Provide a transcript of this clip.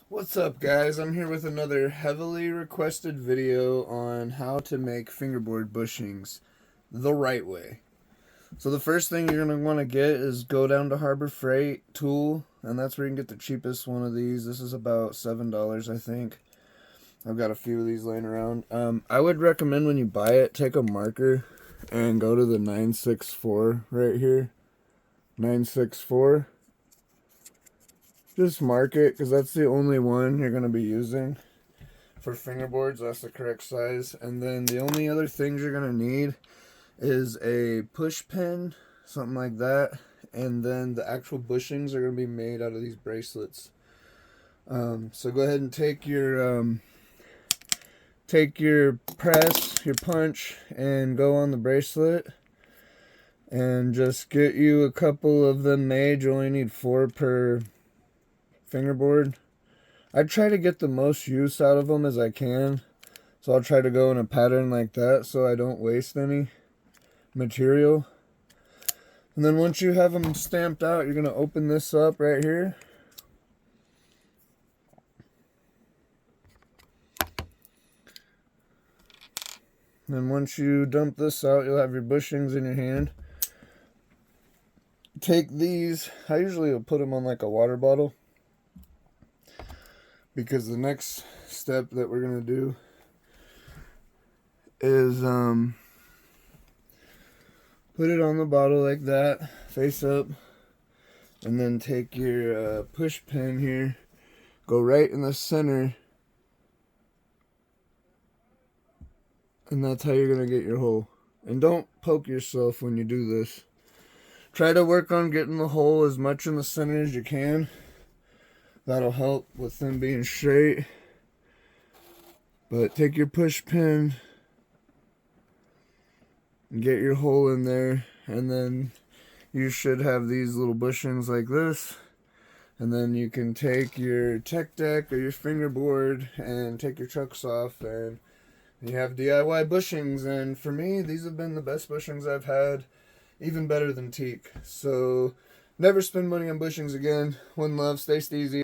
What's up, guys? I'm here with another heavily requested video on how to make fingerboard bushings the right way. So the first thing you're going to want to get is go down to Harbor Freight Tool, and that's where you can get the cheapest one of these. This is about $7, I think. I've got a few of these laying around. I would recommend when you buy it, take a marker and go to the 964 right here. 964. Just mark it, because that's the only one you're going to be using for fingerboards. That's the correct size. And then the only other things you're going to need is a push pin, something like that. And then the actual bushings are going to be made out of these bracelets. So go ahead and take your press, your punch, and go on the bracelet. And just get you a couple of them made. You only need 4 per fingerboard. I try to get the most use out of them as I can, so I'll try to go in a pattern like that so I don't waste any material. And then once you have them stamped out, you're going to open this up right here. And then once you dump this out, you'll have your bushings in your hand. Take these, I usually will put them on like a water bottle, because the next step that we're going to do is put it on the bottle like that, face up, and then take your push pin here, go right in the center, and that's how you're going to get your hole. And don't poke yourself when you do this. Try to work on getting the hole as much in the center as you can. That'll help with them being straight. But take your push pin and get your hole in there, and then you should have these little bushings like this. And then you can take your tech deck or your fingerboard and take your chucks off, and you have DIY bushings. And for me, these have been the best bushings I've had, even better than teak. So never spend money on bushings again. One love, stay steezy.